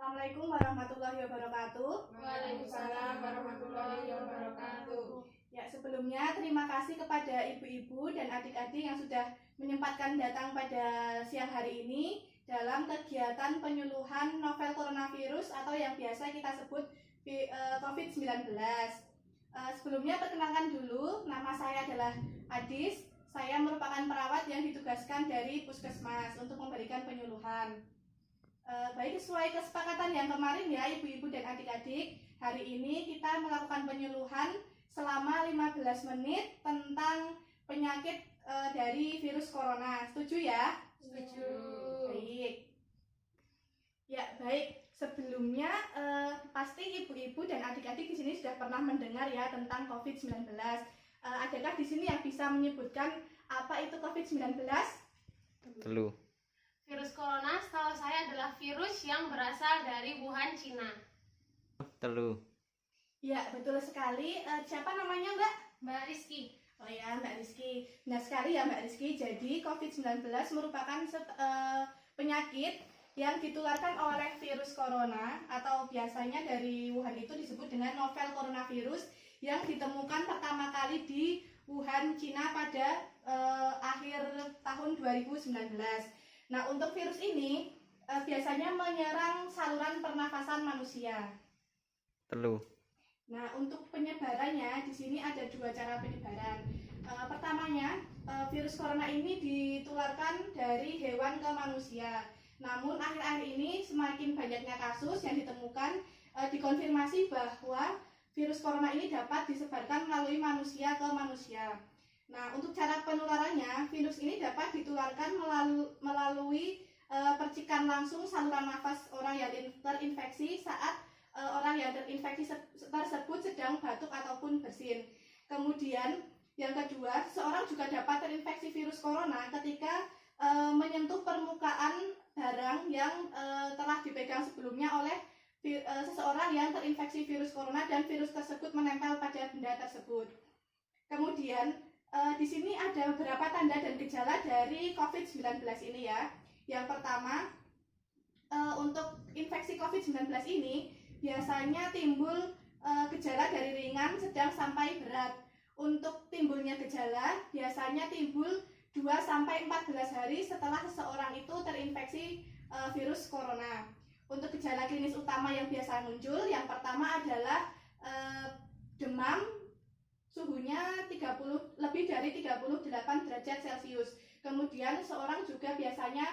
Assalamualaikum warahmatullahi wabarakatuh. Waalaikumsalam warahmatullahi wabarakatuh. Ya, sebelumnya terima kasih kepada ibu-ibu dan adik-adik yang sudah menyempatkan datang pada siang hari ini dalam kegiatan penyuluhan novel coronavirus atau yang biasa kita sebut COVID-19. Sebelumnya perkenalkan dulu, nama saya adalah Adis. Saya merupakan perawat yang ditugaskan dari Puskesmas untuk memberikan penyuluhan. Baik, sesuai kesepakatan yang kemarin ya ibu-ibu dan adik-adik, hari ini kita melakukan penyuluhan selama 15 menit tentang penyakit dari virus corona. Setuju ya? Setuju. Baik. Ya, baik. Sebelumnya pasti ibu-ibu dan adik-adik di sini sudah pernah mendengar ya tentang COVID-19. Adakah di sini yang bisa menyebutkan apa itu COVID-19? Telu. Virus corona setahu saya adalah virus yang berasal dari Wuhan, Cina. Telu. Ya, betul sekali. Siapa namanya, Mbak? Mbak Rizky. Oh ya, Mbak Rizky. Benar sekali ya, Mbak Rizky. Jadi, COVID-19 merupakan penyakit yang ditularkan oleh virus corona atau biasanya dari Wuhan itu disebut dengan novel coronavirus yang ditemukan pertama kali di Wuhan, Cina pada akhir tahun 2019. Nah, untuk virus ini biasanya menyerang saluran pernafasan manusia. Telu. Nah, untuk penyebarannya di sini ada dua cara penyebaran. Pertamanya, virus corona ini ditularkan dari hewan ke manusia. Namun akhir-akhir ini semakin banyaknya kasus yang ditemukan dikonfirmasi bahwa virus corona ini dapat disebarkan melalui manusia ke manusia. Nah, untuk cara penularannya, virus ini dapat ditularkan melalui percikan langsung saluran nafas orang yang terinfeksi saat orang yang terinfeksi tersebut sedang batuk ataupun bersin. Kemudian, yang kedua, seseorang juga dapat terinfeksi virus corona ketika menyentuh permukaan barang yang telah dipegang sebelumnya oleh seseorang yang terinfeksi virus corona dan virus tersebut menempel pada benda tersebut. Kemudian, di sini ada beberapa tanda dan gejala dari COVID-19 ini ya. Yang pertama, untuk infeksi COVID-19 ini biasanya timbul gejala dari ringan, sedang sampai berat. Untuk timbulnya gejala biasanya timbul 2-14 hari setelah seseorang itu terinfeksi virus corona. Untuk gejala klinis utama yang biasa muncul, yang pertama adalah demam, suhunya lebih dari 38 derajat Celcius. Kemudian seorang juga biasanya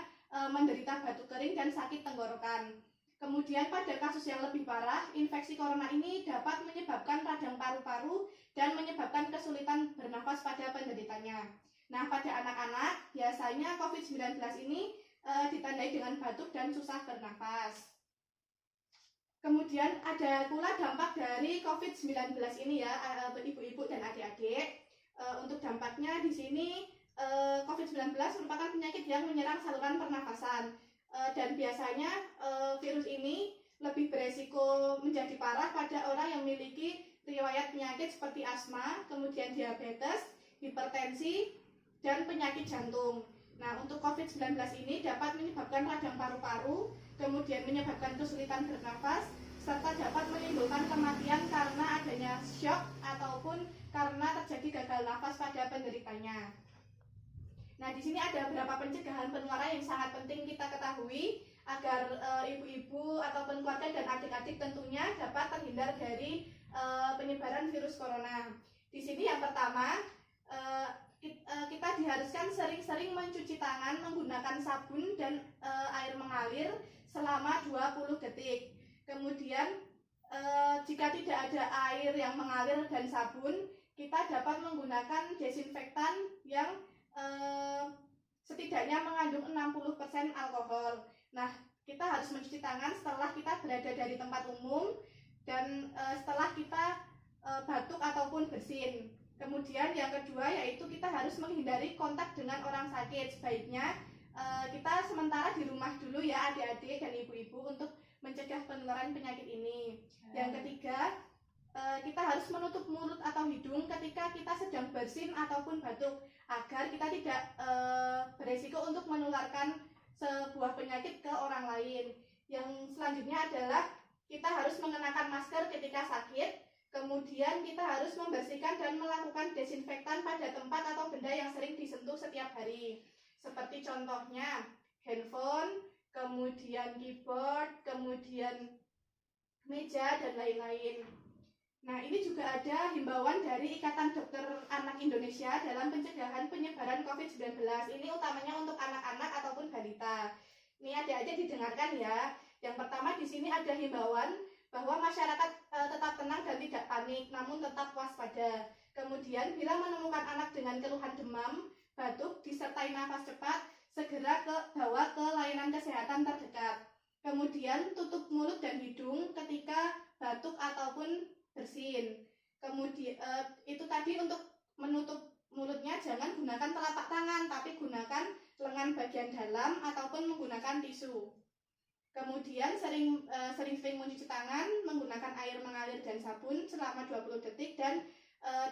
menderita batuk kering dan sakit tenggorokan. Kemudian pada kasus yang lebih parah, infeksi corona ini dapat menyebabkan radang paru-paru dan menyebabkan kesulitan bernafas pada penderitanya. Nah, pada anak-anak biasanya COVID-19 ini ditandai dengan batuk dan susah bernafas. Kemudian ada pula dampak dari COVID-19 ini ya, ibu-ibu dan adik-adik. Untuk dampaknya di sini COVID-19 merupakan penyakit yang menyerang saluran pernafasan dan biasanya virus ini lebih beresiko menjadi parah pada orang yang memiliki riwayat penyakit seperti asma, kemudian diabetes, hipertensi, dan penyakit jantung. Nah, untuk COVID-19 ini dapat menyebabkan radang paru-paru, kemudian menyebabkan kesulitan bernafas, serta dapat menimbulkan kematian karena adanya shock ataupun karena terjadi gagal nafas pada penderitanya. Nah, di sini ada beberapa pencegahan penularan yang sangat penting kita ketahui agar ibu-ibu ataupun keluarga dan adik-adik tentunya dapat terhindar dari penyebaran virus corona. Di sini yang pertama, kita diharuskan sering-sering mencuci tangan menggunakan sabun dan air mengalir selama 20 detik. Kemudian jika tidak ada air yang mengalir dan sabun, kita dapat menggunakan desinfektan yang setidaknya mengandung 60% alkohol. Nah, kita harus mencuci tangan setelah kita berada dari tempat umum dan setelah kita batuk ataupun bersin. Kemudian yang kedua yaitu kita harus menghindari kontak dengan orang sakit. Sebaiknya kita sementara di rumah dulu ya adik-adik dan ibu-ibu untuk mencegah penularan penyakit ini. Yang ketiga, kita harus menutup mulut atau hidung ketika kita sedang bersin ataupun batuk agar kita tidak beresiko untuk menularkan sebuah penyakit ke orang lain. Yang selanjutnya adalah kita harus mengenakan masker ketika sakit. Kemudian kita harus membersihkan dan melakukan desinfektan pada tempat atau benda yang sering disentuh setiap hari. Seperti contohnya handphone, kemudian keyboard, kemudian meja, dan lain-lain. Nah, ini juga ada himbauan dari Ikatan Dokter Anak Indonesia dalam pencegahan penyebaran COVID-19. Ini utamanya untuk anak-anak ataupun balita. Ini adik-adik didengarkan ya. Yang pertama di sini ada himbauan bahwa masyarakat tetap tenang dan tidak panik, namun tetap waspada. Kemudian bila menemukan anak dengan keluhan demam, batuk, disertai nafas cepat, segera bawa ke layanan kesehatan terdekat. Kemudian tutup mulut dan hidung ketika batuk ataupun bersin. Kemudian itu tadi untuk menutup mulutnya jangan gunakan telapak tangan, tapi gunakan lengan bagian dalam ataupun menggunakan tisu. Kemudian sering-sering mencuci tangan menggunakan air mengalir dan sabun selama 20 detik dan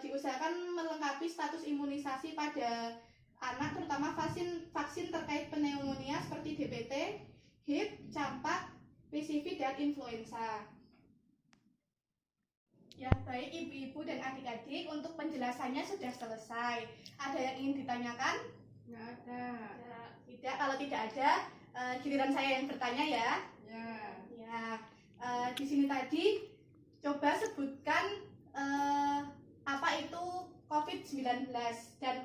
diusahakan melengkapi status imunisasi pada anak, terutama vaksin terkait pneumonia seperti DPT, HIV, campak, PCV, dan influenza. Ya, baik ibu-ibu dan adik-adik, untuk penjelasannya sudah selesai. Ada yang ingin ditanyakan? Nggak ada. Tidak, kalau tidak ada, giliran saya yang bertanya ya. Ya. Di sini tadi coba sebutkan apa itu COVID-19 dan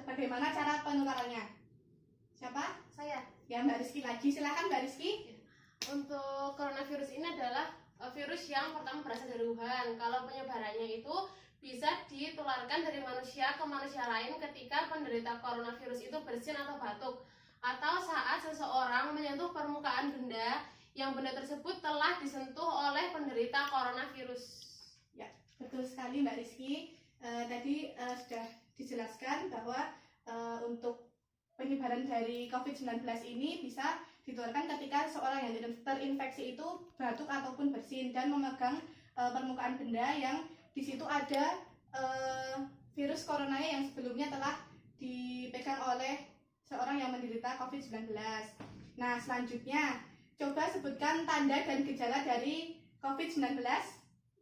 bagaimana cara penularannya. Siapa? Saya. Ya, Mbak Rizky lagi. Silakan Mbak Rizky. Untuk coronavirus ini adalah virus yang pertama berasal dari Wuhan. Kalau penyebarannya itu bisa ditularkan dari manusia ke manusia lain ketika penderita coronavirus itu bersin atau batuk, atau saat seseorang menyentuh permukaan benda yang benda tersebut telah disentuh oleh penderita coronavirus. Ya, betul sekali Mbak Rizky. Tadi sudah dijelaskan bahwa untuk penyebaran dari COVID-19 ini bisa ditularkan ketika seorang yang terinfeksi itu batuk ataupun bersin dan memegang permukaan benda yang di situ ada virus corona yang sebelumnya telah dipegang oleh seorang yang menderita COVID-19. Nah, selanjutnya coba sebutkan tanda dan gejala dari COVID-19.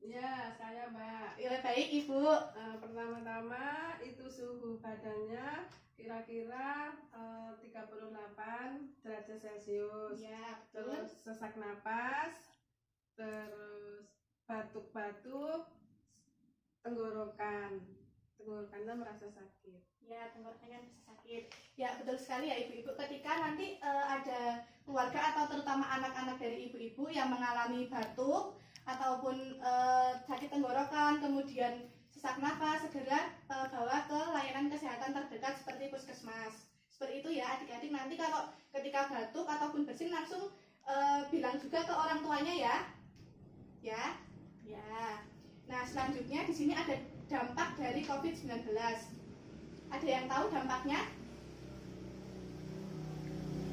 Ya, saya Mbak. Ya, baik Ibu. Pertama-tama itu suhu badannya kira-kira 38 derajat Celcius. Ya, Terus betul. sesak napas, terus batuk-batuk, tenggorokannya merasa sakit. Ya, tenggorokannya bisa sakit. Ya, betul sekali ya Ibu-ibu. Ketika nanti ada keluarga atau terutama anak-anak dari ibu-ibu yang mengalami batuk ataupun sakit tenggorokan, kemudian sesak nafas, segera bawa ke layanan kesehatan terdekat seperti puskesmas. Seperti itu ya adik-adik. Nanti kalau ketika batuk ataupun bersin langsung bilang juga ke orang tuanya ya. Ya. Nah, selanjutnya di sini ada dampak dari COVID-19. Ada yang tahu dampaknya?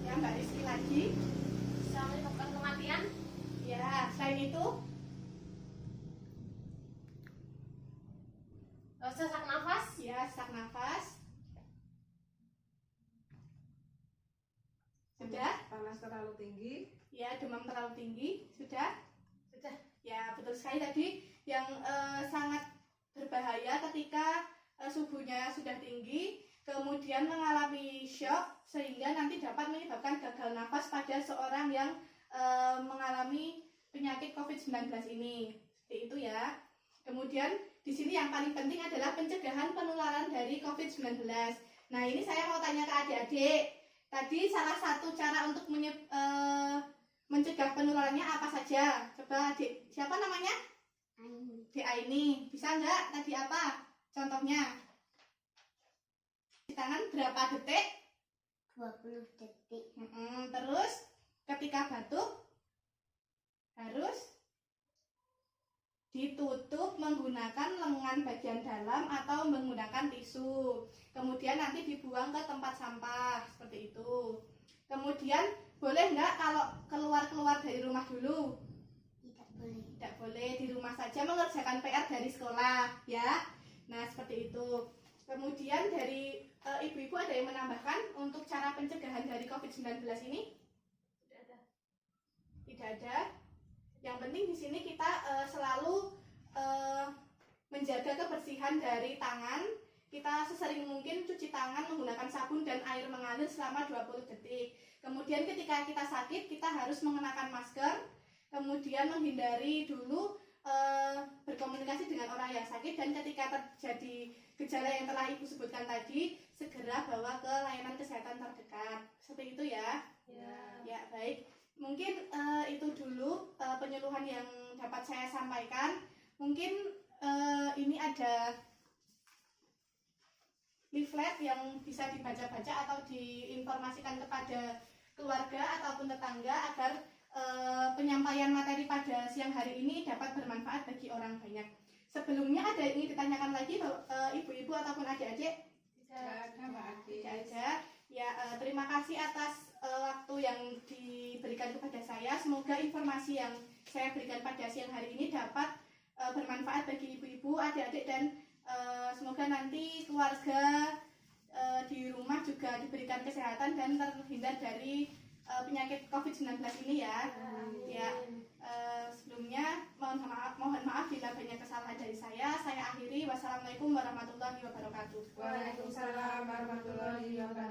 Ya, Mbak Rizky lagi. Bisa menyebabkan kematian. Ya, selain itu Sesak nafas. ya, sesak nafas. Sudah? Panas terlalu tinggi. Ya, demam terlalu tinggi. Sudah? Sudah. Ya, betul sekali tadi yang sangat berbahaya ketika suhunya sudah tinggi, kemudian mengalami shock sehingga nanti dapat menyebabkan gagal nafas pada seorang yang mengalami penyakit COVID-19 ini. Seperti itu ya. Kemudian di sini yang paling penting adalah pencegahan penularan dari COVID-19. Nah, ini saya mau tanya ke adik-adik. Tadi salah satu cara untuk mencegah penularannya apa saja? Coba adik, siapa namanya? Di Aini. Bisa nggak tadi apa? Contohnya. Di tangan berapa detik? 20 detik. Terus ketika batuk harus ditutup menggunakan lengan bagian dalam atau menggunakan tisu. Kemudian nanti dibuang ke tempat sampah seperti itu. Kemudian boleh nggak kalau keluar dari rumah dulu? Tidak boleh. Tidak boleh, di rumah saja mengerjakan PR dari sekolah ya. Nah, seperti itu. Kemudian dari ibu-ibu ada yang menambahkan untuk cara pencegahan dari COVID-19 ini? Tidak ada. Tidak tidak ada. Yang penting di sini kita selalu menjaga kebersihan dari tangan. Kita sesering mungkin cuci tangan menggunakan sabun dan air mengalir selama 20 detik. Kemudian ketika kita sakit, kita harus mengenakan masker. Kemudian menghindari dulu berkomunikasi dengan orang yang sakit, dan ketika terjadi gejala yang telah Ibu sebutkan tadi, segera bawa ke layanan kesehatan terdekat. Seperti itu ya. Ya, baik. Mungkin itu dulu penyuluhan yang dapat saya sampaikan. Mungkin ini ada leaflet yang bisa dibaca-baca atau diinformasikan kepada keluarga ataupun tetangga agar penyampaian materi pada siang hari ini dapat bermanfaat bagi orang banyak. Sebelumnya ada yang ingin ditanyakan lagi ibu-ibu ataupun adik-adik? Tidak ada, Mbak Adi. Tidak ada. Ya, terima kasih atas waktu yang diberikan kepada saya. Semoga informasi yang saya berikan pada siang hari ini dapat bermanfaat bagi ibu-ibu, adik-adik, dan semoga nanti keluarga di rumah juga diberikan kesehatan dan terhindar dari penyakit COVID-19 ini ya. Ya, sebelumnya mohon maaf bila banyak kesalahan dari saya. Saya akhiri. Wassalamualaikum warahmatullahi wabarakatuh. Waalaikumsalam warahmatullahi wabarakatuh.